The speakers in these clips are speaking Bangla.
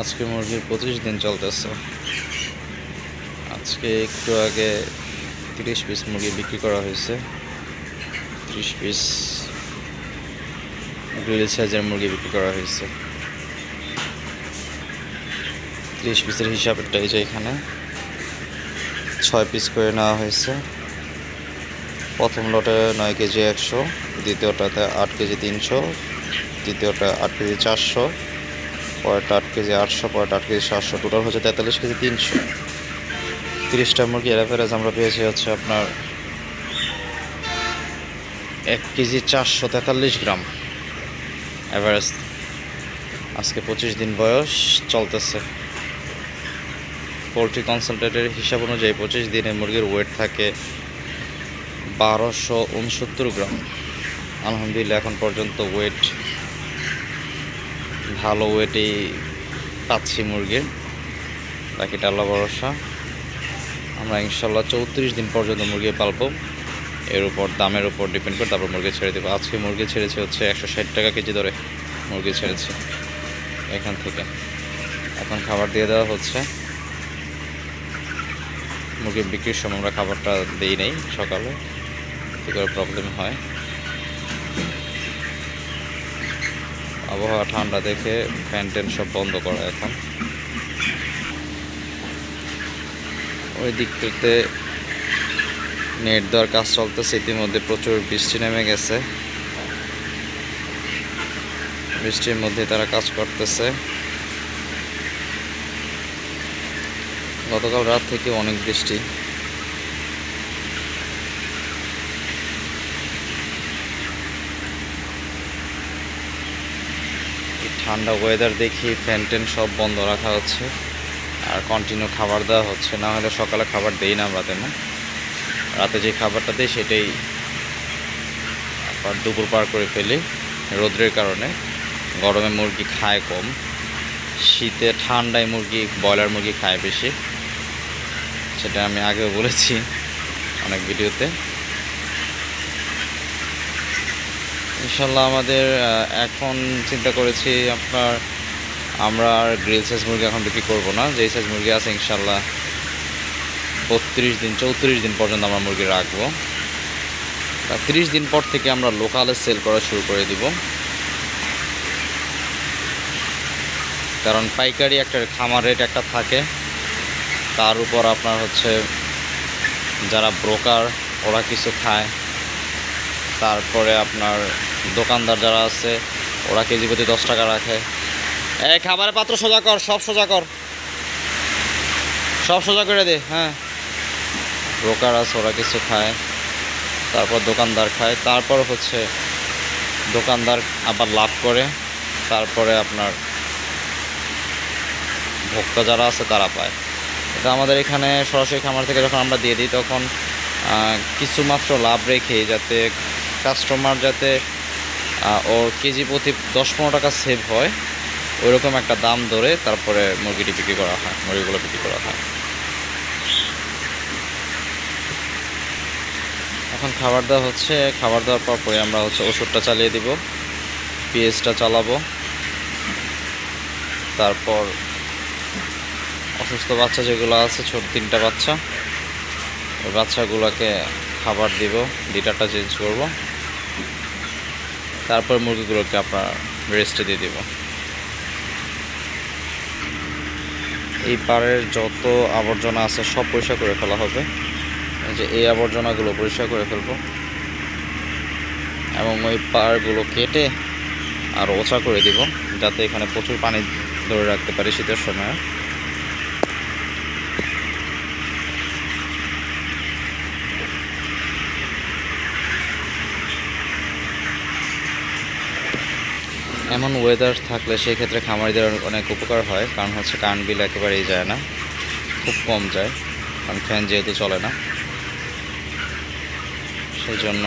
আজকে মুরগির 25 দিন চলতেছে। আজকে একটু আগে 30 পিস মুরগি বিক্রি করা হয়েছে। 30 পিস গ্রিল সাইজের মুরগি বিক্রি করা হয়েছে। 30 পিসের হিসাবটা এই যে এখানে 6 পিস করে নেওয়া হয়েছে। প্রথম লটে 9 কেজি 100, দ্বিতীয়টাতে 8 কেজি 300, তৃতীয়টা 8 কেজি 400, পরেরটা 8 কেজি 800, পরেরটা 8 কেজি 700, টোটাল হচ্ছে 43 কেজি 300। 30টা মুরগি অ্যাভারেজ আমরা পেয়েছি হচ্ছে আপনার 1 কেজি 443 গ্রাম অ্যাভারেজ। আজকে 25 দিন বয়স চলতেছে। পোলট্রি কনসালটেন্টের হিসাব অনুযায়ী 25 দিনে মুরগির ওয়েট থাকে 1269 গ্রাম। আলহামদুলিল্লাহ এখন পর্যন্ত ওয়েট ভালো ওয়েটেই পাচ্ছি মুরগির। বাকিটা আল্লাহ ভরসা। আমরা ইনশাল্লাহ 34 দিন পর্যন্ত মুরগি পালবো। এর উপর দামের উপর ডিপেন্ড করে তারপর মুরগি ছেড়ে দেবো। আজকে মুরগি ছেড়েছে হচ্ছে 160 টাকা কেজি দরে মুরগি ছেড়েছে এখান থেকে। এখন খাবার দিয়ে দেওয়া হচ্ছে। মুরগি বিক্রির সময় আমরা খাবারটা দিই নেই সকালে, এতে করে প্রবলেম হয়। আবহাওয়া ঠান্ডা দেখে ফ্যান ট্যান সব বন্ধ করা এখন। ওই দিকটাতে নেট দেওয়ার কাজ চলতেছে। ইতিমধ্যে প্রচুর বৃষ্টি নেমে গেছে। বৃষ্টির মধ্যে তারা কাজ করতেছে। গতকাল রাত থেকে অনেক বৃষ্টি। ঠান্ডা ওয়েদার দেখি ফ্যান ট্যান সব বন্ধ রাখা হচ্ছে আর কন্টিনিউ খাবার দেওয়া হচ্ছে। না হলে সকালে খাবার দেই না আমরা তেমন। রাতে যে খাবারটা দিই সেটাই আবার দুপুর পার করে ফেলি রোদ্রের কারণে। গরমে মুরগি খায় কম, শীতে ঠান্ডায় মুরগি ব্রয়লার মুরগি খায় বেশি। সেটা আমি আগেও বলেছি অনেক ভিডিওতে। ইনশাল্লাহ আমাদের এখন চিন্তা করেছি আমরা আর গ্রিল সাইজ মুরগি এখন বিক্রি করবো না। যেই সাইজ মুরগি আছে ইনশাল্লাহ 34 দিন পর্যন্ত আমরা মুরগি রাখবো। 30 দিন পর থেকে আমরা লোকালে সেল করা শুরু করে দিব। কারণ পাইকারি একটা খামার রেট একটা থাকে, তার উপর আপনার হচ্ছে যারা ব্রোকার ওরা কিছু খায়, তারপরে আপনার দোকানদার যারা আছে ওরা কেজি প্রতি 10 টাকা রাখে। এই খাবারের পাত্র সোজা কর, সব সোজা কর, সব সোজা করে দে। হ্যাঁ, ব্রোকার আছে ওরা কিছু খায়, তারপর দোকানদার খায়, তারপর হচ্ছে দোকানদার আবার লাভ করে, তারপরে আপনার ভোক্তা যারা আছে তারা পায়। এটা আমাদের এখানে সরাসরি খামার থেকে যখন আমরা দিয়ে দিই তখন কিছু মাত্র লাভ রেখে যাতে কাস্টমার যাতে ওর কেজি প্রতি 10-15 টাকা সেভ হয় ওইরকম একটা দাম ধরে তারপরে মুরগিগুলো বিক্রি করা হয়। এখন খাবার দেওয়া হচ্ছে। খাবার দেওয়ার পরে আমরা হচ্ছে ওষুধটা চালিয়ে দিব, পিএইচটা চালাবো। তারপর অসুস্থ বাচ্চা যেগুলো আছে ছোট 3টা বাচ্চা, ওই বাচ্চাগুলোকে খাবার দিব, লিটারটা চেঞ্জ করব। তারপর মুরগিগুলোকে আপনার রেস্টে দিয়ে দিব। এই পাড়ের যত আবর্জনা আছে সব পরিষ্কার করে ফেলা হবে। যে এই আবর্জনাগুলো পরিষ্কার করে ফেলবো এবং ওই পাড়গুলো কেটে আর ওচা করে দিব যাতে এখানে প্রচুর পানি ধরে রাখতে পারি শীতের সময়। এমন ওয়েদার থাকলে সেই ক্ষেত্রে খামারিদের অনেক উপকার হয়, কারণ হচ্ছে কারেন্ট বিল একেবারেই যায় না, খুব কম যায়, কারণ ফ্যান যেহেতু চলে না। সেই জন্য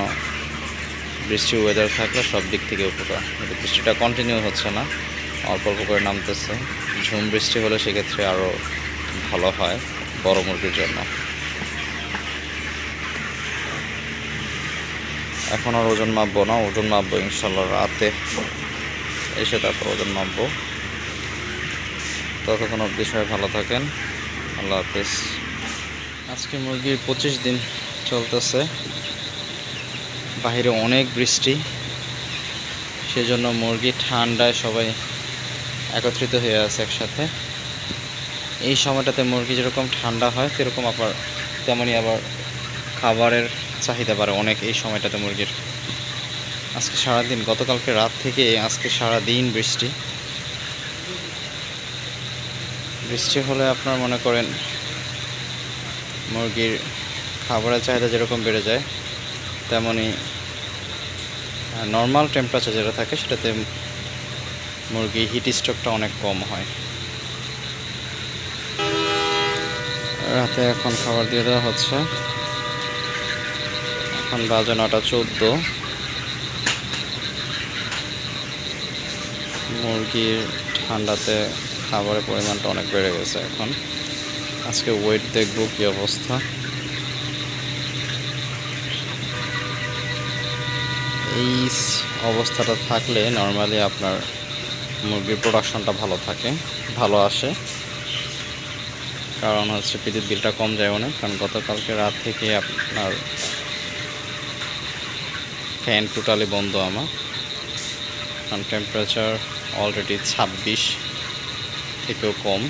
বৃষ্টির ওয়েদার থাকলে সব দিক থেকে উপকার। কিন্তু বৃষ্টিটা কন্টিনিউ হচ্ছে না, অল্প অল্প করে নামতেছে। ঝুম বৃষ্টি হলে সেক্ষেত্রে আরও ভালো হয় বড় মুরগির জন্য। এখন আর ওজন মাপবো না, ওজন মাপবো ইনশাল্লাহ রাতে এসে, তারপর ওজন মাপবো। ততক্ষণ অবধি সবাই ভালো থাকেন। আল্লাহ হাফেজ। আজকে মুরগির 25 দিন চলতেছে। বাইরে অনেক বৃষ্টি, সেজন্য মুরগি ঠান্ডায় সবাই একত্রিত হয়ে আছে একসাথে। এই সময়টাতে মুরগি যেরকম ঠান্ডা হয় সেরকম আবার তেমনই আবার খাবারের চাহিদা বাড়ে অনেক এই সময়টাতে মুরগির। আজকে সারাদিন, গতকালকে রাত থেকে আজকে সারাদিন বৃষ্টি। বৃষ্টি হলে আপনার মনে করেন মুরগির খাবারের চাহিদা যেরকম বেড়ে যায়, তেমনি নর্মাল টেম্পারেচার যেটা থাকে সেটাতে মুরগি হিট স্ট্রোকটা অনেক কম হয়। রাতে এখন খাবার দিয়ে দেওয়া হচ্ছে। এখন বাজে 9:14। মুরগির ঠান্ডাতে খাবারের পরিমাণটা অনেক বেড়ে গেছে। এখন আজকে ওয়েট দেখব কি অবস্থা। এই অবস্থাটা থাকলে নর্মালি আপনার মুরগির প্রোডাকশনটা ভালো আসে। কারণ হচ্ছে বিদ্যুৎ বিলটা কম যায় অনেক। কারণ গতকালকে রাত থেকে আপনার ফ্যান টোটালি বন্ধ আমার। কারণ টেম্পারেচার অলরেডি 26 থেকেও কম।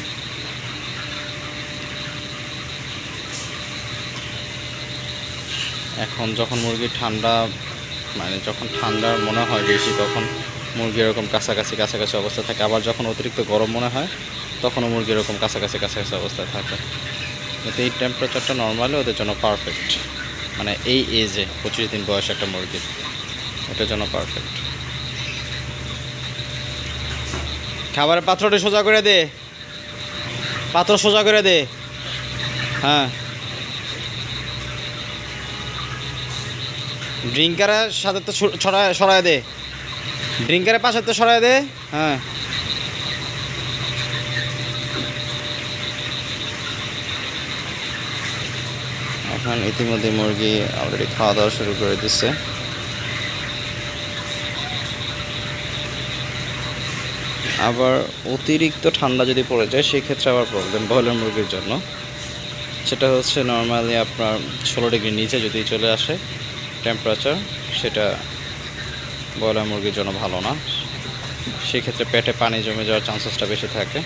এখন যখন মুরগির ঠান্ডা যখন ঠান্ডার মনে হয় বেশি, তখন মুরগি এরকম কাছাকাছি অবস্থা থাকে। আবার যখন অতিরিক্ত গরম মনে হয় তখনও মুরগি এরকম কাছাকাছি অবস্থায় থাকে। কিন্তু এই টেম্পারেচারটা নর্মালি ওদের জন্য পারফেক্ট। এই এজে 25 দিন বয়স একটা মুরগির, এটার জন্য পারফেক্ট। খাবারের পাত্রটা সোজা করে দে, পাত্র সোজা করে দে। হ্যাঁ, ড্রিঙ্কারের সাথে তো সরায় দে, ড্রিঙ্কারের পাশে তো সরায় দে। হ্যাঁ, এখন ইতিমধ্যে মুরগি অলরেডি খাওয়া দাওয়া শুরু করে দিচ্ছে। আবার অতিরিক্ত ঠান্ডা যদি পড়ে যায় সেই ক্ষেত্রে আবার প্রবলেম ব্রয়লার মুরগির জন্য। সেটা হচ্ছে নর্মালি আপনার 16 ডিগ্রির নিচে যদি চলে আসে টেম্পারেচার, সেটা ব্রয়লার মুরগির জন্য ভালো না। সেক্ষেত্রে পেটে পানি জমে যাওয়ার চান্সেসটা বেশি থাকে।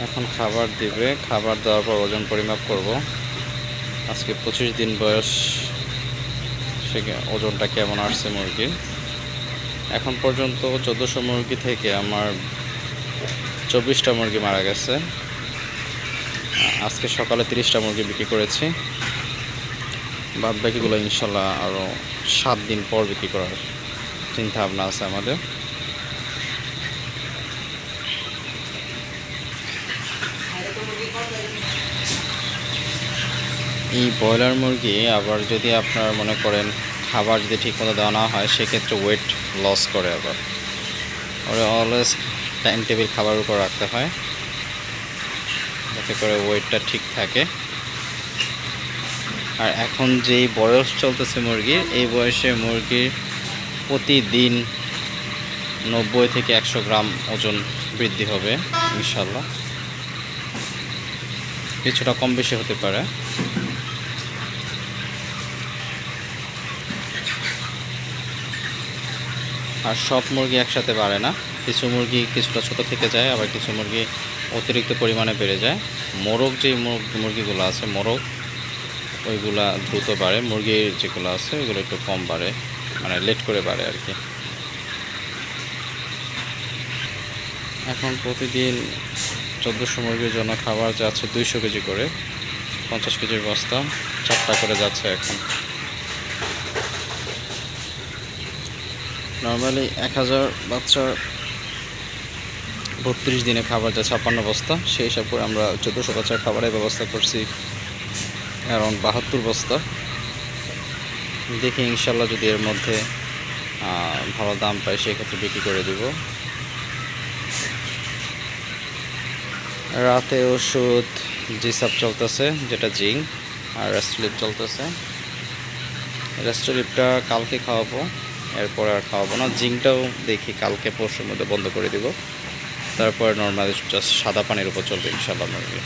এখন খাবার দিবে, খাবার দেওয়ার পর ওজন পরিমাপ করব। আজকে 25 দিন বয়স, সে ওজনটা কেমন আসছে মুরগির। এখন পর্যন্ত 1400 মুরগি থেকে আমার 24টা মুরগি মারা গেছে। আজকে সকালে 30টা মুরগি বিক্রি করেছি। বাদ বাকিগুলো ইনশাল্লাহ আরও 7 দিন পর বিক্রি করার চিন্তা ভাবনা আছে আমাদের। এই ব্রয়লার মুরগি আবার যদি আপনার মনে করেন খাবার যদি ঠিকমতো দেওয়া না হয়, সেক্ষেত্রে ওয়েট লস করে। আবার ওরা অলওয়েজ টাইম টেবিল খাবারের উপর রাখতে হয়, যাতে করে ওয়েটটা ঠিক থাকে। আর এখন যেই বয়স চলতেছে মুরগির, এই বয়সে মুরগির প্রতিদিন 90 থেকে 100 গ্রাম ওজন বৃদ্ধি হবে ইনশাল্লাহ। কিছুটা কম বেশি হতে পারে। আর সব মুরগি একসাথে বাড়ে না, কিছু মুরগি কিছুটা ছোট থেকে যায়, আবার কিছু মুরগি অতিরিক্ত পরিমাণে বেড়ে যায়। মোরগ যে মুরগিগুলো আছে, মোরগ ওইগুলা দ্রুত বাড়ে। মুরগির যেগুলো আছে ওইগুলো একটু কম বাড়ে, লেট করে বাড়ে আর কি। এখন প্রতিদিন 1400 মুরগির জন্য খাবার যাচ্ছে 200 কেজি করে, 50 কেজির বস্তা 4টা করে যাচ্ছে এখন। নর্মালি 1000 বাচ্চার 32 দিনে খাবার যায় 56 বস্তা। সেই হিসাব করে আমরা 1400 বাচ্চার খাবারের ব্যবস্থা করছি অ্যারাউন্ড 72 বস্তা। দেখি ইনশাল্লাহ যদি এর মধ্যে ভালো দাম পাই সেক্ষেত্রে বিক্রি করে দেব। রাতে ওষুধ জিসাপ চলতেছে, যেটা জিঙ্ক, আর রেস্টোলিপ চলতেছে। রেস্টোলিপটা কালকে খাওয়াবো, এরপরে আর খাওয়াবো না। জিঙ্কটাও দেখি কালকে পরশুর মধ্যে বন্ধ করে দিব, তারপরে নর্মালি জাস্ট সাদা পানির উপর চলবে ইনশাল্লাহ মুরগি।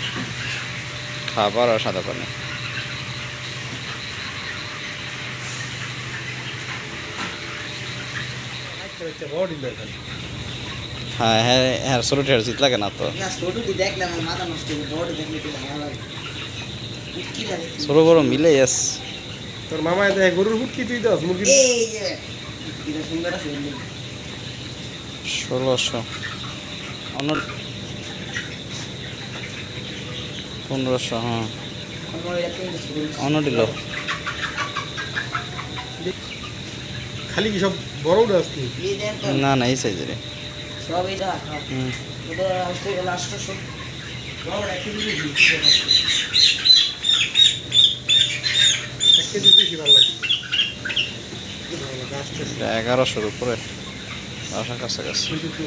খাবার আর সাদা পানি। হ্যাঁ হ্যাঁ হ্যাঁ, ছোটো ঠেয়ার শীত লাগে না তো, ছোটো বড় মিলে ইয়াস। তোর মামা দেখ গরুর হুটকি তুই দাস মুরগির 1600 অন্য 1500, হ্যাঁ অন্য দিল। খালি কি সব বড় উড়ে আসতি? না না এই সাইজের। সব এটা হুম, এটা আসতে গেলে 800 এক কেজি বেশি ভালো লাগে। 1100-র উপরে, 1000 কাছাকাছি। কিন্তু